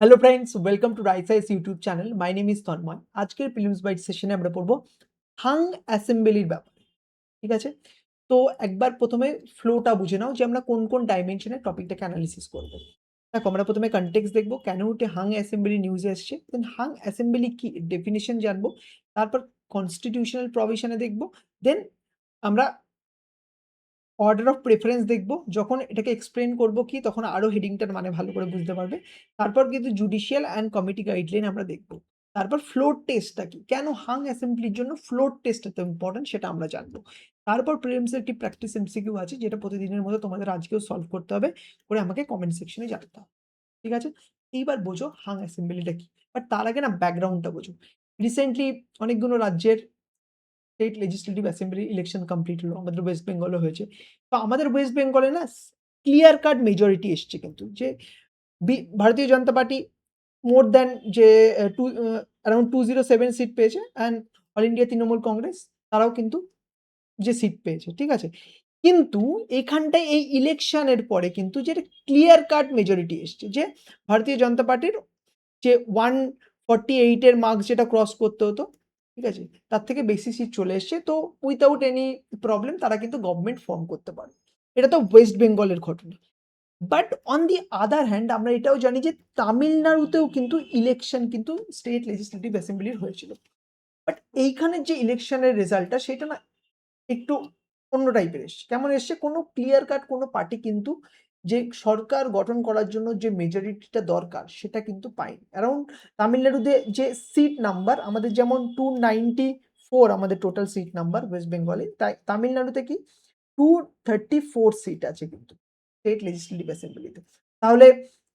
Hello friends, welcome to right size YouTube channel. My name is Tanmay. আজকের prelims byte সেশনে আমরা পড়বো হাং অ্যাসেম্বলির ব্যাপারে। ঠিক আছে? তো একবার প্রথমে ফ্লোটা বুঝে নাও যে আমরা কোন কোন ডাইমেনশনে টপিকটাকে অ্যানালিসিস করব। দেখো, আমরা প্রথমে কনটেক্সট দেখবো, কেন ওটা হাং অ্যাসেম্বলি নিউজে এসছে, দেন হাং অ্যাসেম্বলি কি ডেফিনিশন জানবো, তারপর কনস্টিটিউশনাল প্রভিশনে দেখবো, দেন আমরা অর্ডার অফ প্রেফারেন্স দেখবো। যখন এটাকে এক্সপ্লেইন করব কি, তখন আরো হেডিংটার মানে ভালো করে বুঝতে পারবে। তারপর কিন্তু জুডিশিয়াল অ্যান্ড কমিটি গাইডলাইন আমরা দেখব। তারপর ফ্লোর টেস্টটা কি? কেন হাং অ্যাসেম্বলির জন্য ফ্লোর টেস্ট এত ইম্পোর্টেন্ট সেটা আমরা জানবো। তারপর প্রিলিমসের একটি প্র্যাকটিস এমসিকিউ আছে, যেটা প্রতিদিনের মতো তোমাদের আজকেও সলভ করতে হবে, করে আমাকে কমেন্ট সেকশনে জানাতে হবে। ঠিক আছে? এইবার বোঝো হাং অ্যাসেম্বলিটা কি। বাট তার আগে না ব্যাকগ্রাউন্ডটা বোঝো। রিসেন্টলি অনেকগুলো রাজ্যের state legislative assembly election complete হলো। আমাদের ওয়েস্ট বেঙ্গলও হয়েছে। তো আমাদের ওয়েস্ট বেঙ্গলে না ক্লিয়ার কাট মেজরিটি এসছে কিন্তু, যে ভারতীয় জনতা পার্টি মোর দ্যান যে অ্যারাউন্ড 207 সিট পেয়েছে, and all India Trinamool Congress তারাও কিন্তু যে সিট পেয়েছে। ঠিক আছে? কিন্তু এখানটায় এই ইলেকশনের পরে কিন্তু যেটা ক্লিয়ার কাট মেজরিটি এসছে, যে ভারতীয় জনতা পার্টির যে 148 এর মার্কস যেটা ক্রস করতে হতো, ঠিক আছে? তার থেকে বেশি সিট চলে এসছে। তো উইথআউট এনি প্রবলেম তারা কিন্তু গভর্নমেন্ট ফর্ম করতে পারে। এটা তো ওয়েস্ট বেঙ্গলের ঘটনা। But on the other hand আমরা এটাও জানি যে তামিলনাড়ুতেও কিন্তু ইলেকশন কিন্তু স্টেট লেজিসলেটিভ অ্যাসেম্বলির হয়েছিল। বাট এইখানের যে ইলেকশনের রেজাল্টটা সেটা না একটু অন্য টাইপের এসছে। কেমন এসছে? কোনো ক্লিয়ার কাট কোনো পার্টি কিন্তু যে সরকার গঠন করার জন্য যে মেজরিটিটা দরকার সেটা কিন্তু পায়নি। অ্যারাউন্ড তামিলনাড়ুতে যে সিট নাম্বার আমাদের যেমন 294 আমাদের টোটাল সিট নাম্বার ওয়েস্ট বেঙ্গলে, তাই তামিলনাড়ুতে কি 234 সিট আছে কিন্তু স্টেট লেজিসলেটিভ অ্যাসেম্বলিতে। তাহলে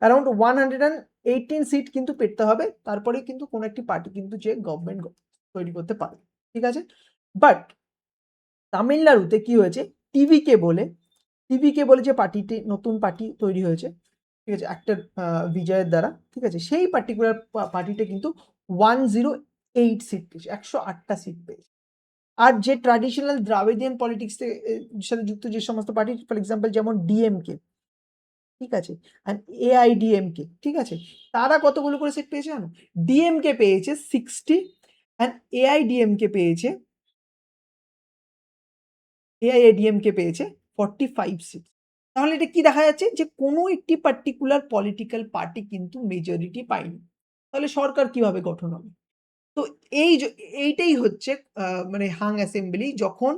অ্যারাউন্ড 118 সিট কিন্তু পেতে হবে, তারপরেই কিন্তু কোনো একটি পার্টি কিন্তু যে গভর্নমেন্ট তৈরি করতে পারবে। ঠিক আছে? বাট তামিলনাড়ুতে কি হয়েছে, টিভিকে বলে যে পার্টিটি নতুন পার্টি তৈরি হয়েছে, ঠিক আছে, অ্যাক্টর বিজয়ের দ্বারা। ঠিক আছে? সেই পার্টিকুলার পার্টিটা কিন্তু 108 সিট পেয়েছে, 108টা সিট পেয়েছে। আর যে ট্র্যাডিশনাল দ্রাবিডিয়ান পলিটিক্স সাথে যুক্ত যে সমস্ত পার্টি, ফর এক্সাম্পল যেমন ডিএমকে, ঠিক আছে, অ্যান্ড এআইডিএমকে, ঠিক আছে, তারা কতগুলো করে সিট পেয়েছে জানো? ডিএমকে পেয়েছে 60, অ্যান্ড এআইএডিএমকে পেয়েছে 45 সিট। তাহলে এটা কি দেখা যাচ্ছে, যে কোনো একটি পার্টিকুলার পলিটিক্যাল পার্টি কিন্তু মেজরিটি পায়নি। তাহলে সরকার কিভাবে গঠন হবে? তো এইটাই হচ্ছে মানে হাং অ্যাসেম্বলি। যখন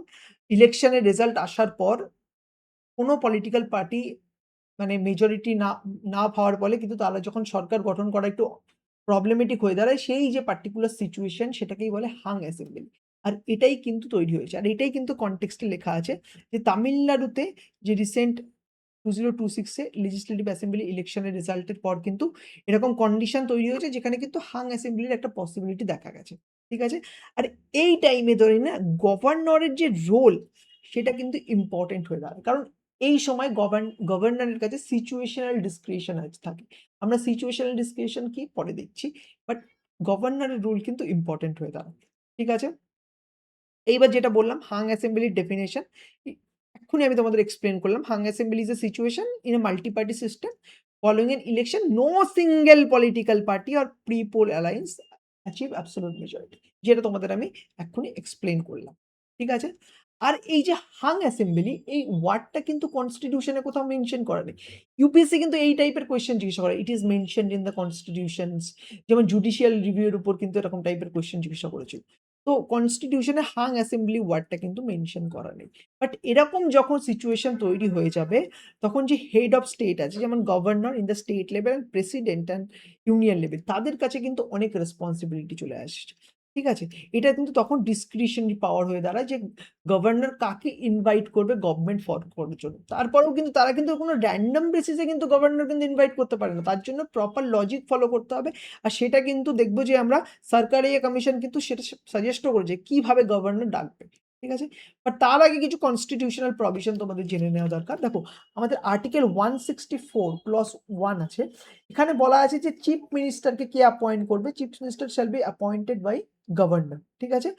ইলেকশনের রেজাল্ট আসার পর কোনো পলিটিক্যাল পার্টি মানে মেজরিটি না পাওয়ার ফলে কিন্তু তারা যখন সরকার গঠন করা একটু প্রবলেমেটিক হয়ে দাঁড়ায়, সেই যে পার্টিকুলার সিচুয়েশন সেটাকেই বলে হাং অ্যাসেম্বলি। আর এটাই কিন্তু তৈরি হয়েছে। আর এটাই কিন্তু কনটেক্সটে লেখা আছে, যে তামিলনাড়ুতে যে রিসেন্ট 2026 এ লেজিসলেটিভ অ্যাসেম্বলি ইলেকশনের রেজাল্টের পর কিন্তু এরকম কন্ডিশন তৈরি হয়েছে, যেখানে কিন্তু হাং অ্যাসেম্বলির একটা পসিবিলিটি দেখা গেছে। ঠিক আছে? আর এই টাইমে ধরে না গভর্নরের যে রোল সেটা কিন্তু ইম্পোর্টেন্ট হয়ে দাঁড়ায়। কারণ এই সময় গভর্নরের কাছে সিচুয়েশনাল ডিসক্রিশন থাকে। আমরা সিচুয়েশনাল ডিসক্রিশন কি পরে দেখছি। বাট গভর্নরের রোল কিন্তু ইম্পোর্টেন্ট হয়ে দাঁড়ায়। ঠিক আছে? এইবার যেটা বললাম হাং অ্যাসেম্বলির ডেফিনিশন, এক্ষুনি আমি তোমাদের এক্সপ্লেন করলাম। Hung assembly is a situation in a multi party system following an election no single political party or pre-poll alliance achieve absolute majority, যেটা তোমাদের আমি এক্ষুনি এক্সপ্লেন করলাম। ঠিক আছে? আর এই যে হাং অ্যাসেম্বলি, এই ওয়ার্ডটা কিন্তু কনস্টিটিউশনে কোথাও মেনশন করা নেই। ইউপিএসসি কিন্তু এই টাইপের কোয়েশ্চেন জিজ্ঞাসা করে, it is mentioned in the constitutions. যেমন জুডিশিয়াল রিভিউ এর উপর কিন্তু এরকম টাইপের কোয়েশ্চেন জিজ্ঞাসা করেছিল। তো কনস্টিটিউশনে হাং অ্যাসেম্বলি ওয়ার্ডটা কিন্তু মেনশন করা নেই। বাট এরকম যখন সিচুয়েশন তৈরি হয়ে যাবে, তখন যে হেড অফ স্টেট আছে, যেমন governor in the state level and president and union level, তাদের কাছে কিন্তু অনেক রেসপন্সিবিলিটি চলে আসছে। ঠিক আছে? এটা কিন্তু তখন ডিসক্রিশনারি পাওয়ার হয়ে দাঁড়ায়, যে গভর্নর কাকে ইনভাইট করবে গভর্নমেন্ট ফর্ম করার জন্য। তারপরেও কিন্তু তারা কিন্তু কোনো র‍্যান্ডম বেসিসে কিন্তু গভর্নর কিন্তু ইনভাইট করতে পারে না। তার জন্য প্রপার লজিক ফলো করতে হবে। আর সেটা কিন্তু দেখব যে আমরা সরকারি কমিশন কিন্তু সেটা সাজেস্টও করেছে কিভাবে গভর্নর ডাকবে। ঠিক আছে? বাট তার আগে কিছু কনস্টিটিউশনাল প্রভিশন তোমাদের জেনে নেওয়া দরকার। দেখো, আমাদের আর্টিকেল 164 ক্লজ 1 আছে। এখানে বলা আছে যে চিফ মিনিস্টারকে কে অ্যাপয়েন্ট করবে? Chief minister shall be appointed by governor. ঠিক আছে?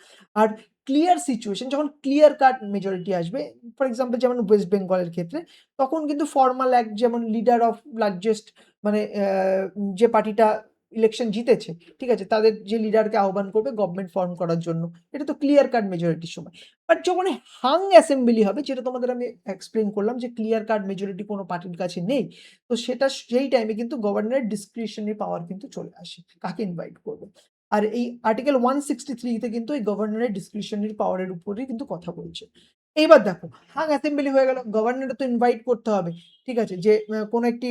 আর ক্লিয়ার সিচুয়েশন, যখন ক্লিয়ার কাট মেজরিটি আসবে, ফর এক্সাম্পল যেমন ওয়েস্ট বেঙ্গলের ক্ষেত্রে, তখন কিন্তু ফরমাল অ্যাক্ট, যেমন লিডার অফ লার্জেস্ট মানে যে পার্টিটা ইলেকশন জিতেছে, ঠিক আছে? তাদের যে লিডারকে আহ্বান করবে গভর্নমেন্ট ফর্ম করার জন্য। এটা তো ক্লিয়ার কাট মেজরিটির সময়। বাট যখন হাং অ্যাসেম্বলি হবে, যেটা তোমাদের আমি এক্সপ্লেইন করলাম যে ক্লিয়ার কাট মেজরিটি কোনো পার্টির কাছে নেই। তো সেই টাইমে কিন্তু গভর্নরের ডিসক্রিশনারি পাওয়ার কিন্তু চলে আসে। কাকে ইনভাইট করবে। আর এই আর্টিকেল 163 তে কিন্তু এই গভর্নরের ডিসক্রিশনারি পাওয়ারের উপরেই কিন্তু কথা বলছে। এইবার দেখো, হাং অ্যাসেম্বলি হয়ে গেল। গভর্নরের তো ইনভাইট করতে হবে। ঠিক আছে? যে কোনো একটি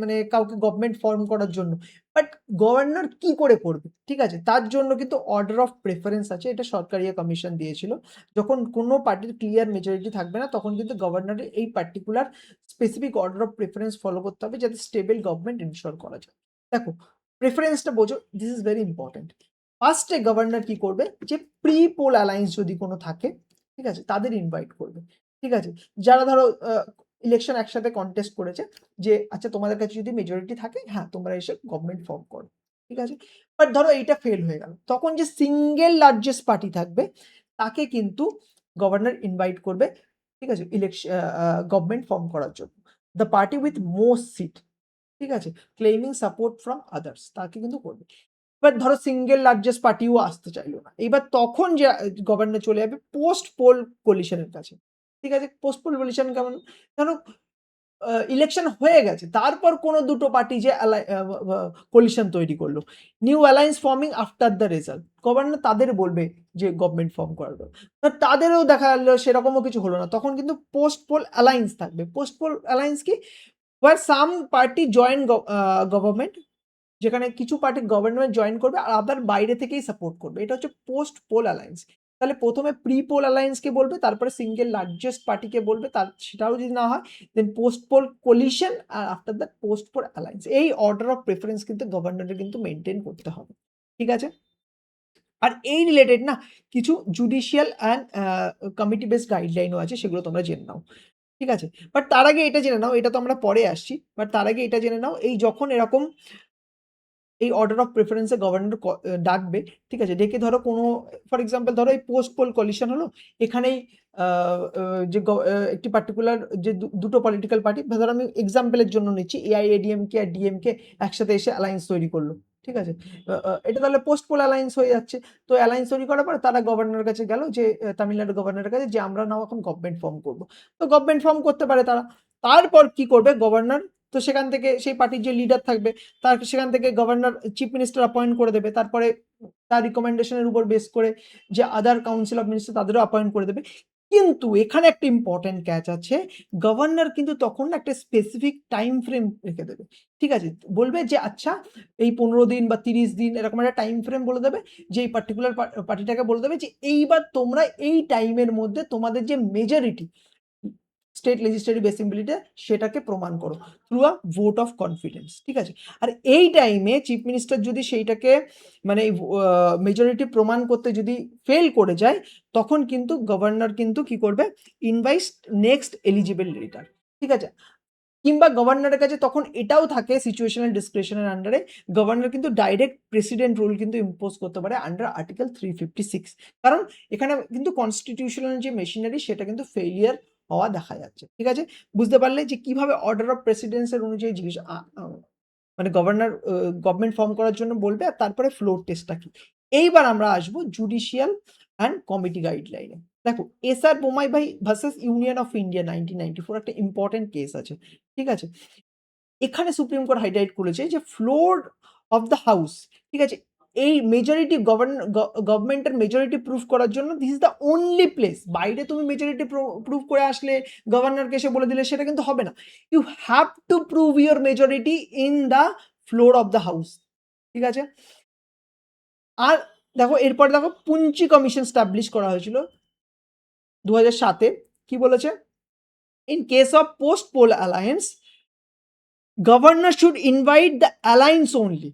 মানে কাউকে গভর্নমেন্ট ফর্ম করার জন্য। বাট গভর্নর কি করে করবে? ঠিক আছে? তার জন্য কিন্তু অর্ডার অফ প্রেফারেন্স আছে। এটা সরকারি কমিশন দিয়েছিল। যখন কোনো পার্টির ক্লিয়ার মেজরিটি থাকবে না, তখন কিন্তু গভর্নরের এই particular specific order of preference follow করতে হবে, যাতে স্টেবল গভর্নমেন্ট এনশিওর করা যায়। দেখো, প্রেফারেন্সটা বোঝো, দিস ইজ ভেরি ইম্পোর্টেন্ট। ফার্স্টে গভর্নর কি করবে? যে প্রি পোল অ্যালায়েন্স যদি কোনো থাকে, ঠিক আছে? তাদের ইনভাইট করবে। ঠিক আছে? যারা ধরো ইলেকশন একসাথে কনটেস্ট করেছে, যে আচ্ছা তোমাদের কাছে যদি মেজরিটি থাকে, হ্যাঁ, তোমরা এসে গভর্নমেন্ট ফর্ম করো। ঠিক আছে? বাট ধরো এইটা ফেল হয়ে গেল। তখন যে সিঙ্গেল লার্জেস্ট পার্টি থাকবে, তাকে কিন্তু গভর্নর ইনভাইট করবে। ঠিক আছে? গভর্নমেন্ট ফর্ম করার জন্য। The party with most seat, ঠিক আছে? ক্লেইমিং সাপোর্ট ফ্রম আদার্স, তাকে কিন্তু করবে। এবার ধরো সিঙ্গেল লার্জেস্ট পার্টিও আসতে চাইলো না। এইবার তখন যে গভর্নর চলে যাবে পোস্ট পোল কোলিশনের কাছে। ঠিক আছে? পোস্ট পোল কোলিশন কেমন? ধরো ইলেকশন হয়ে গেছে। তারপর কোনো দুটো পার্টি যে কোলিশন তৈরি করলো। New alliance forming after the result. Governor তাদের বলবে যে গভর্নমেন্ট ফর্ম করার কথা। তাদেরও দেখা গেল সেরকমও কিছু হলো না। তখন কিন্তু পোস্ট পোল অ্যালায়েন্স থাকবে। পোস্ট পোল অ্যালায়েন্স কি? where some party join government, যেখানে কিছু পার্টি গভর্নমেন্ট জয়েন করবে আর আদার বাইরে থেকেই সাপোর্ট করবে। এটা হচ্ছে পোস্ট পোল অ্যালায়েন্স। তাহলে প্রথমে প্রি পোল অ্যালায়েন্সকে বলবে, তারপরে সিঙ্গেল লার্জেস্ট পার্টিকে বলবে, তার সেটাও যদি না হয় দেন পোস্ট পোল কোলিশন, আর after that post poll alliance. এই অর্ডার অফ প্রেফারেন্স কিন্তু গভর্নরের কিন্তু মেইনটেইন করতে হবে। ঠিক আছে? আর এই রিলেটেড না কিছু জুডিশিয়াল অ্যান্ড কমিটি বেসড গাইডলাইনও আছে, সেগুলো তোমরা জেনে নাও। ঠিক আছে? বাট তার আগে এটা জেনে নাও, এটা তো আমরা পরে আসছি। বাট তার আগে এটা জেনে নাও, এই যখন এরকম এই order of preference A governor ডাকবে, ঠিক আছে? ডেকে ধরো কোনো ফর এক্সাম্পল ধরো এই পোস্ট পোল কোয়ালিশন হলো। এখানেই আ আ যে একটি পার্টিকুলার যে দুটো পলিটিক্যাল পার্টি, ধরো আমি এক্সাম্পল এর জন্য নিচ্ছি এআইএডিএমকে আর ডিএমকে একসাথে এসে অ্যালায়েন্স তৈরি করলো। ঠিক আছে? এটা তাহলে পোস্ট পোল অ্যালায়েন্স হয়ে যাচ্ছে। তো অ্যালায়েন্স তৈরি করার পরে তারা গভর্নরের কাছে গেল, যে তামিলনাড়ু গভর্নরের কাছে, যে আমরা নাও এখন গভর্নমেন্ট ফর্ম করব। তো গভর্নমেন্ট ফর্ম করতে পারে তারা। তারপর কি করবে গভর্নর? তো সেখান থেকে সেই পার্টির যে লিডার থাকবে, তার সেখান থেকে গভর্নর চিফ মিনিস্টার অ্যাপয়েন্ট করে দেবে। তারপরে তার রিকমেন্ডেশন এর উপর বেস করে যে আদার কাউন্সিল অফ মিনিস্টার, তাদেরও অ্যাপয়েন্ট করে দেবে। কিন্তু এখানে একটা ইম্পোর্টেন্ট ক্যাচ আছে। গভর্নর কিন্তু তখন একটা স্পেসিফিক টাইম ফ্রেম রেখে দেবে। ঠিক আছে? বলবে যে আচ্ছা এই ১৫ দিন বা ৩০ দিন এরকম একটা টাইম ফ্রেম বলে দেবে, যে এই পার্টিকুলার পার্টিটাকে বলে দেবে যে এইবার তোমরা এই টাইমের মধ্যে তোমাদের যে মেজরিটি স্টেট লেজিসলেটিভ অ্যাসেম্বলিতে, সেটাকে প্রমাণ করো through a vote of confidence. ঠিক আছে? আর এই টাইমে চিফ মিনিস্টার যদি সেইটাকে মানে মেজরিটি প্রমাণ করতে যদি ফেল করে যায়, তখন কিন্তু গভর্নর কিন্তু কি করবে? Invite next eligible leader. ঠিক আছে? কিংবা গভর্নরের কাছে তখন এটাও থাকে সিচুয়েশনাল ডিসক্রিশনের আন্ডারে, গভর্নর কিন্তু ডাইরেক্ট প্রেসিডেন্ট রুল কিন্তু ইম্পোজ করতে পারে আন্ডার আর্টিকেল 356। কারণ এখানে কিন্তু কনস্টিটিউশনাল যে মেশিনারি, সেটা কিন্তু ফেইলিয়ার হওয়া দেখা যাচ্ছে। ঠিক আছে? বুঝতে পারলে যে কিভাবে অর্ডার অফ প্রেসিডেন্স এর অনুযায়ী জিজ্ঞেস মানে গভর্নর গভর্নমেন্ট ফর্ম করার জন্য বলবে, আর তারপরে ফ্লোর টেস্টটা কি। এইবার আমরা আসবো জুডিশিয়াল অ্যান্ড কমিটি গাইডলাইনে। দেখো, এসআর বোমাই ভাই ভার্সাস ইউনিয়ন অফ ইন্ডিয়া 1994 একটা ইম্পোর্টেন্ট কেস আছে। ঠিক আছে? এখানে সুপ্রিম কোর্ট হাইলাইট করেছে যে ফ্লোর অফ দ্য হাউস, ঠিক আছে? এই মেজরিটি গভর্নমেন্টের মেজরিটি প্রুফ করার জন্য this is the only place. বাইরে তুমি মেজরিটি প্রুফ করে আসলে, গভর্নরকে এসে বলে দিলে, সেটা কিন্তু হবে না। You have to prove your majority in the floor of the house. ঠিক আছে? আর দেখো এরপরে দেখো পুঞ্চি কমিশন স্টাবলিশ করা হয়েছিল ২০০৭ এ। কি বলেছে? In case of post poll alliance, governor should invite the alliance only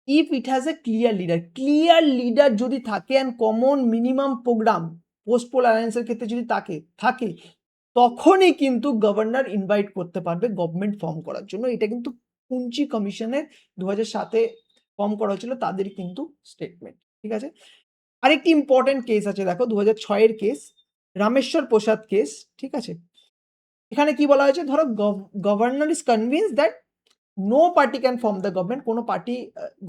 if it has a clear leader। Clear leader যদি থাকে and common minimum programme post poll অ্যালায়েন্সের ক্ষেত্রে যদি থাকে, তখনই কিন্তু গভর্নর ইনভাইট করতে পারবে গভর্নমেন্ট ফর্ম করার জন্য। এটা কিন্তু পুঞ্চি কমিশনের ২০০৭ এ ফর্ম করা হয়েছিল, তাদের কিন্তু স্টেটমেন্ট। ঠিক আছে? আরেকটি ইম্পর্টেন্ট কেস আছে, দেখো ২০০৬ এর কেস, রামেশ্বর প্রসাদ কেস। ঠিক আছে? এখানে কি বলা হয়েছে? ধরো governor is convinced that no party can form the government, কোনো পার্টি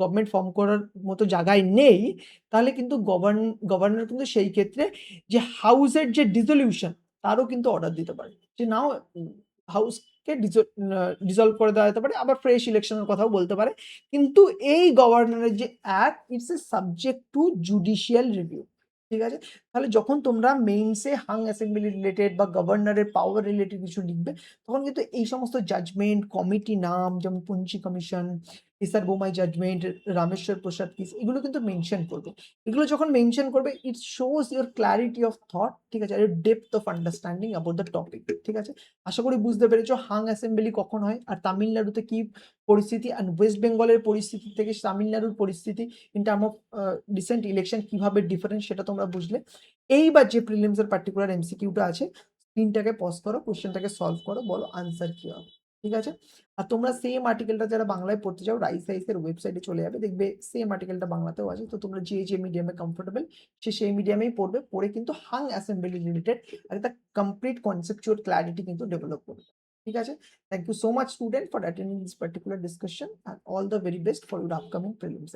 গভর্নমেন্ট ফর্ম করার মতো জায়গায় নেই, তাহলে কিন্তু গভর্নর কিন্তু সেই ক্ষেত্রে যে হাউসের যে ডিসলিউশন তারও কিন্তু অর্ডার দিতে পারে। যে নাও হাউসকে ডিসলভ করে দেওয়া যেতে পারে, আবার ফ্রেশ ইলেকশনের কথাও বলতে পারে। কিন্তু এই গভর্নরের যে act it's a subject to judicial review. ঠিক আছে? তাহলে যখন তোমরা মেইনসে হাং অ্যাসেম্বলি রিলেটেড বা গভর্নরের পাওয়ার রিলেটেড কিছু লিখবে, তখন কিন্তু এই সমস্ত জাজমেন্ট, কমিটি নাম যেমন Punchhi commission, SR Bommai judgement, Rameshwar Prasad case এগুলো কিন্তু মেনশন করবে। এগুলো যখন মেনশন করবে it shows your clarity of thought, ঠিক আছে? আর depth of understanding about the topic, ঠিক আছে? আশা করি বুঝতে পেরেছো হাং অ্যাসেম্বলি কখন হয় আর তামিলনাড়ুতে কি পরিস্থিতি, অ্যান্ড ওয়েস্ট বেঙ্গলের পরিস্থিতি থেকে তামিলনাড়ুর পরিস্থিতি in term of recent election কিভাবে ডিফারেন্ট সেটা তোমরা বুঝলে। এইবার যে প্রিলিমস এর পার্টিকুলার এমসিকিউটা আছে, স্ক্রিনটাকে পজ করো, কোশ্চেনটাকে সলভ করো, বলো আনসার কি হবে, ঠিক আছে? আর তোমরা সেম আর্টিকেলটা যারা বাংলায় পড়তে চাও রাইস এর ওয়েবসাইটে চলে যাবে, দেখবে সেম আর্টিকেলটা বাংলাতেও আছে। তো তোমরা যে মিডিয়ামে কমফোর্টেবল সে সেই মিডিয়ামেই পড়বে, পড়ে কিন্তু হাং অ্যাসেম্বলি রিলেটেড একটা কমপ্লিট কনসেপচুয়াল ক্ল্যারিটি কিন্তু ডেভেলপ করবে, ঠিক আছে? Thank you so much student for attending this particular discussion, and all the very best for your upcoming prelims.